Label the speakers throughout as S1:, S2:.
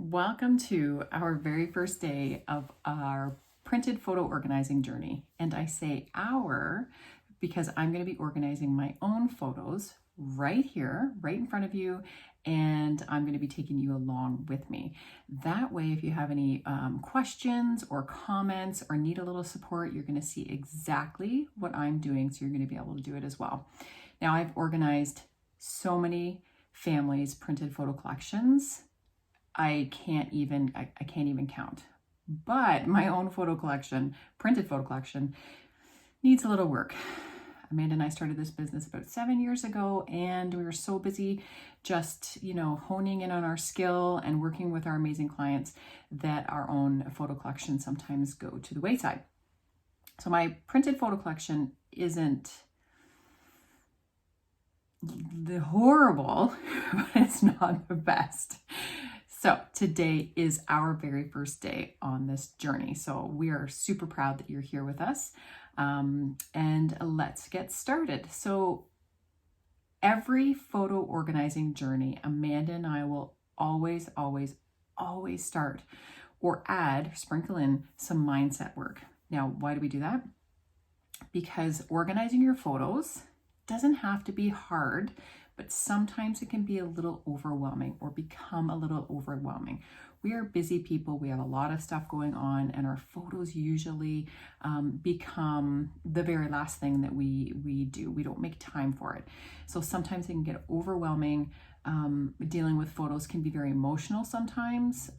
S1: Welcome to our very first day of our printed photo organizing journey. And I say our because I'm going to be organizing my own photos right here, right in front of you, and I'm going to be taking you along with me. That way, if you have any questions or comments or need a little support, you're going to see exactly what I'm doing, so you're going to be able to do it as well. Now, I've organized so many families' printed photo collections. I can't even count. But my own photo collection, printed photo collection, needs a little work. Amanda and I started this business about 7 years ago, and we were so busy just, honing in on our skill and working with our amazing clients that our own photo collection sometimes go to the wayside. So my printed photo collection isn't the horrible, but it's not the best. So today is our very first day on this journey. So we are super proud that you're here with us. And let's get started. So every photo organizing journey, Amanda and I will always start or sprinkle in some mindset work. Now, why do we do that? Because organizing your photos doesn't have to be hard, but sometimes it can be a little overwhelming or become a little overwhelming. We are busy people. We have a lot of stuff going on, and our photos usually become the very last thing that we do. We don't make time for it. So sometimes it can get overwhelming. Dealing with photos can be very emotional sometimes,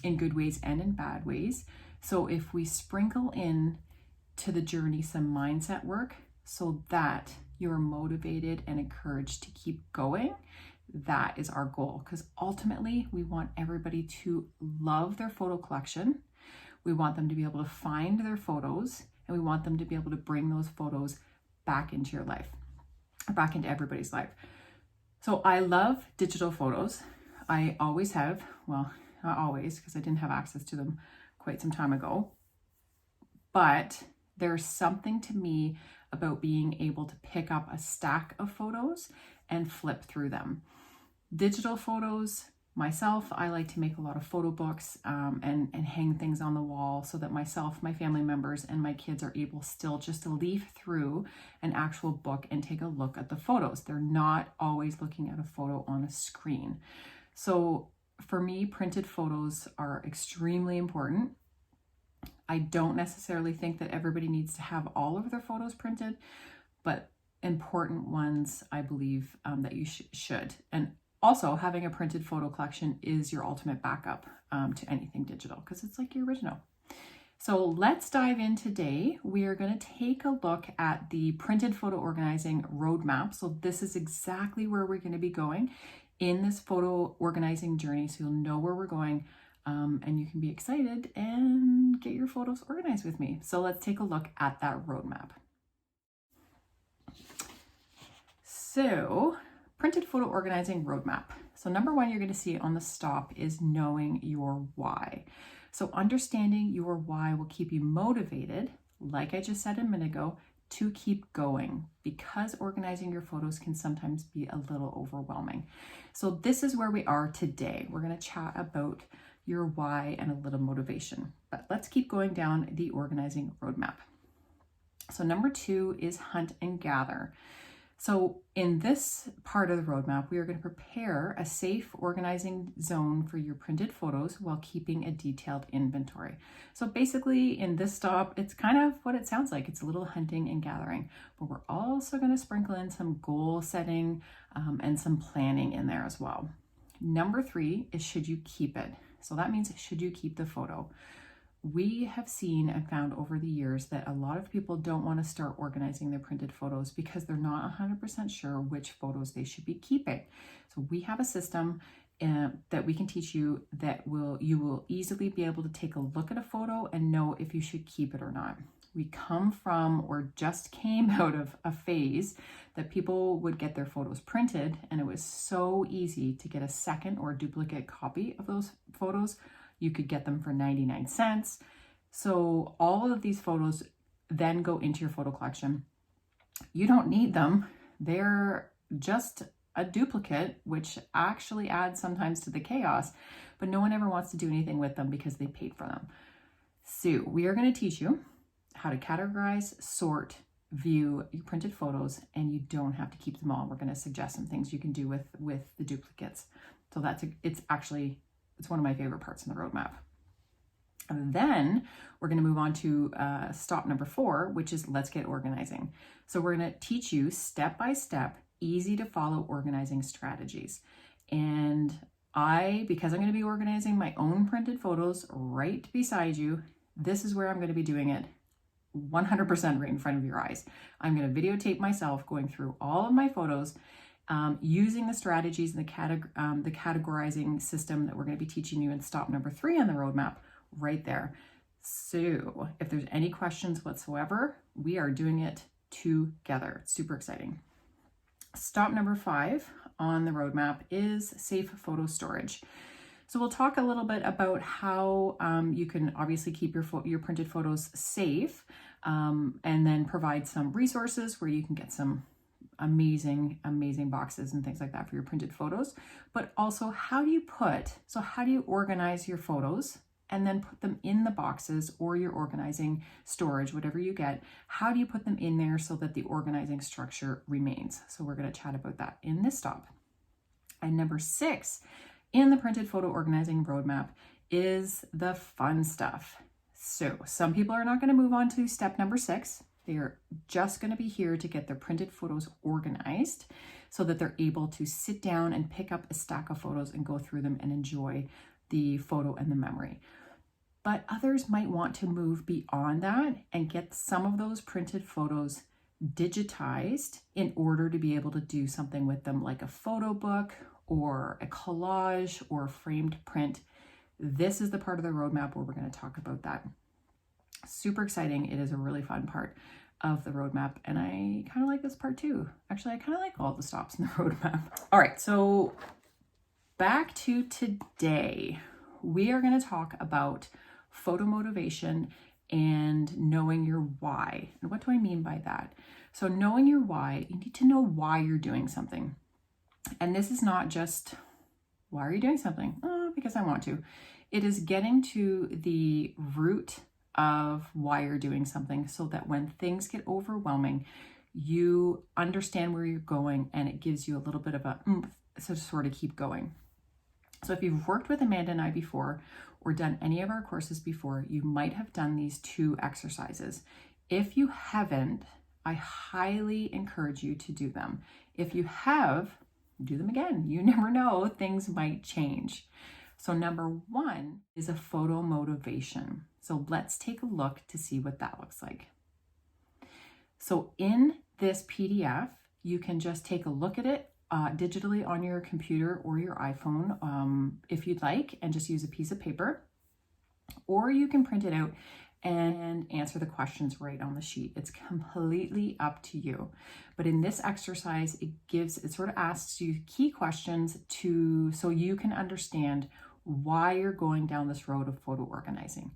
S1: in good ways and in bad ways. So if we sprinkle in to the journey some mindset work so that you're motivated and encouraged to keep going, that is our goal. Because ultimately, we want everybody to love their photo collection. We want them to be able to find their photos, and we want them to be able to bring those photos back into your life, back into everybody's life. So I love digital photos. I always have. Well, not always, because I didn't have access to them quite some time ago. But there's something to me about being able to pick up a stack of photos and flip through them. Digital photos, myself, I like to make a lot of photo books and hang things on the wall so that myself, my family members, and my kids are able still just to leaf through an actual book and take a look at the photos. They're not always looking at a photo on a screen. So for me, printed photos are extremely important. I don't necessarily think that everybody needs to have all of their photos printed, but important ones, I believe that you should. And also, having a printed photo collection is your ultimate backup to anything digital, because it's like your original. So let's dive in today. We are going to take a look at the printed photo organizing roadmap. So this is exactly where we're going to be going in this photo organizing journey, so you'll know where we're going. And you can be excited and get your photos organized with me. So let's take a look at that roadmap. So, printed photo organizing roadmap. So number one, you're going to see on the stop is knowing your why. So understanding your why will keep you motivated, like I just said a minute ago, to keep going, because organizing your photos can sometimes be a little overwhelming. So this is where we are today. We're going to chat about your why and a little motivation. But let's keep going down the organizing roadmap. So number two is hunt and gather. So in this part of the roadmap, we are going to prepare a safe organizing zone for your printed photos while keeping a detailed inventory. So basically in this stop, it's kind of what it sounds like. It's a little hunting and gathering, but we're also going to sprinkle in some goal setting and some planning in there as well. Number three is should you keep it? So that means, should you keep the photo? We have seen and found over the years that a lot of people don't want to start organizing their printed photos because they're not 100% sure which photos they should be keeping. So we have a system that we can teach you that you will easily be able to take a look at a photo and know if you should keep it or not. We come from or just came out of a phase that people would get their photos printed, and it was so easy to get a second or duplicate copy of those photos. You could get them for 99 cents. So all of these photos then go into your photo collection. You don't need them. They're just a duplicate, which actually adds sometimes to the chaos, but no one ever wants to do anything with them because they paid for them. So we are going to teach you how to categorize, sort, view your printed photos, and you don't have to keep them all. We're going to suggest some things you can do with the duplicates. So it's one of my favorite parts in the roadmap. And then we're going to move on to stop number 4, which is let's get organizing. So we're going to teach you step-by-step, easy to follow organizing strategies. And because I'm going to be organizing my own printed photos right beside you, this is where I'm going to be doing it 100% right in front of your eyes. I'm going to videotape myself going through all of my photos, using the strategies and the categorizing system that we're going to be teaching you in stop number 3 on the roadmap right there. So if there's any questions whatsoever, we are doing it together. It's super exciting. Stop number 5 on the roadmap is safe photo storage. So we'll talk a little bit about how you can obviously keep your printed photos safe, and then provide some resources where you can get some amazing boxes and things like that for your printed photos. But also, how do you organize your photos and then put them in the boxes, or your organizing storage, whatever you get? How do you put them in there so that the organizing structure remains? So we're going to chat about that in this stop. And number 6 in the printed photo organizing roadmap is the fun stuff. So some people are not going to move on to step number 6. They are just going to be here to get their printed photos organized so that they're able to sit down and pick up a stack of photos and go through them and enjoy the photo and the memory. But others might want to move beyond that and get some of those printed photos digitized in order to be able to do something with them, like a photo book or a collage or framed print. This is the part of the roadmap where we're going to talk about that. Super exciting. It is a really fun part of the roadmap, and I kind of like this part too. Actually, I kind of like all the stops in the roadmap. All right, so back to today. We are going to talk about photo motivation and knowing your why. And what do I mean by that? So knowing your why, you need to know why you're doing something. And this is not just, why are you doing something? Oh, because I want to. It is getting to the root of why you're doing something so that when things get overwhelming, you understand where you're going and it gives you a little bit of a oomph to sort of keep going. So if you've worked with Amanda and I before or done any of our courses before, you might have done these 2 exercises. If you haven't, I highly encourage you to do them. If you have, do them again. You never know, things might change. So number 1 is a photo motivation. So let's take a look to see what that looks like. So in this PDF, you can just take a look at it digitally on your computer or your iPhone if you'd like, and just use a piece of paper, or you can print it out and answer the questions right on the sheet. It's completely up to you. But in this exercise, it sort of asks you key questions so you can understand why you're going down this road of photo organizing.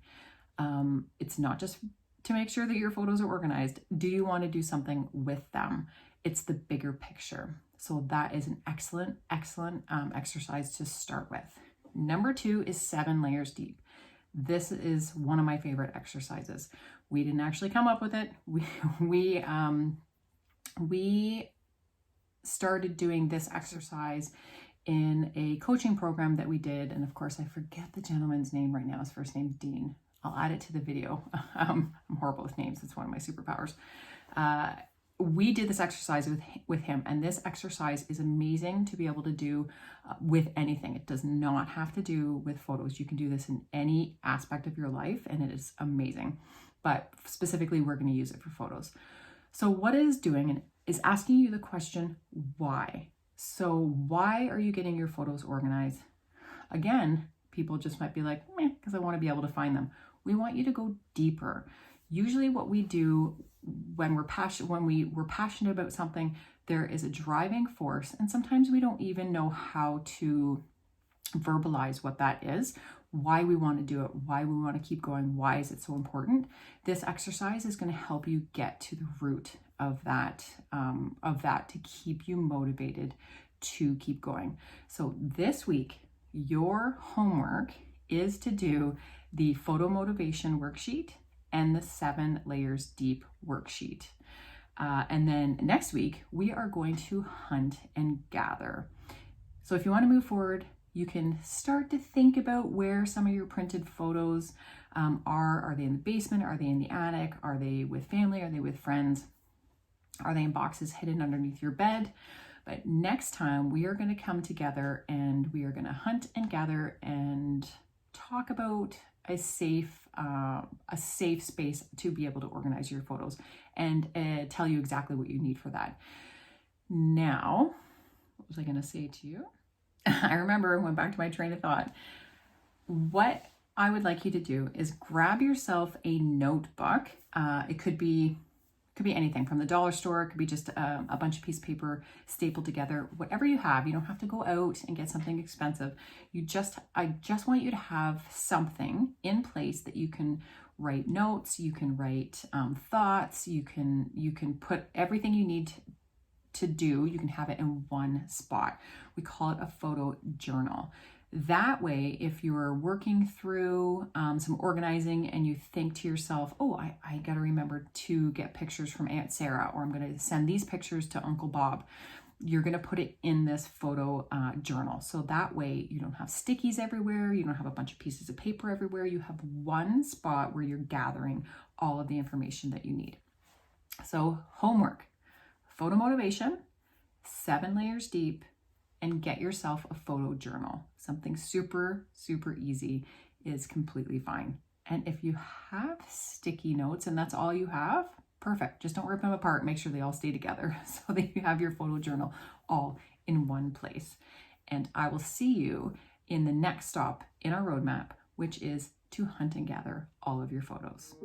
S1: It's not just to make sure that your photos are organized. Do you want to do something with them? It's the bigger picture. So that is an excellent exercise to start with. Number 2 is 7 layers deep. This is one of my favorite exercises. We didn't actually come up with it. We started doing this exercise in a coaching program that we did. And of course, I forget the gentleman's name right now. His first name's Dean. I'll add it to the video. I'm horrible with names. It's one of my superpowers. We did this exercise with him, and this exercise is amazing to be able to do with anything. It does not have to do with photos. You can do this in any aspect of your life, and it is amazing. But specifically, we're going to use it for photos. So what it is doing is asking you the question, why? So why are you getting your photos organized? Again, people just might be like, because I want to be able to find them. We want you to go deeper. Usually what we do when we're passionate about something, there is a driving force, and sometimes we don't even know how to verbalize what that is, why we want to do it, why we want to keep going, why is it so important. This exercise is going to help you get to the root of that to keep you motivated to keep going. So this week, your homework is to do the photo motivation worksheet and the 7 layers deep worksheet. And then next week, we are going to hunt and gather. So if you want to move forward, you can start to think about where some of your printed photos are. Are they in the basement? Are they in the attic? Are they with family? Are they with friends? Are they in boxes hidden underneath your bed? But next time we are going to come together and we are going to hunt and gather and talk about a safe space to be able to organize your photos and tell you exactly what you need for that. Now, what was I going to say to you? I remember, went back to my train of thought. What I would like you to do is grab yourself a notebook. It could be anything from the dollar store. It could be just a bunch of piece of paper stapled together. Whatever you have, you don't have to go out and get something expensive. I just want you to have something in place that you can write notes, you can write thoughts, you can put everything you need to do, you can have it in one spot. We call it a photo journal. That way, if you're working through some organizing and you think to yourself, oh, I got to remember to get pictures from Aunt Sarah, or I'm going to send these pictures to Uncle Bob, you're going to put it in this photo journal. So that way you don't have stickies everywhere. You don't have a bunch of pieces of paper everywhere. You have one spot where you're gathering all of the information that you need. So homework, photo motivation, 7 layers deep, and get yourself a photo journal. Something super, super easy is completely fine. And if you have sticky notes and that's all you have, perfect. Just don't rip them apart. Make sure they all stay together so that you have your photo journal all in one place. And I will see you in the next stop in our roadmap, which is to hunt and gather all of your photos.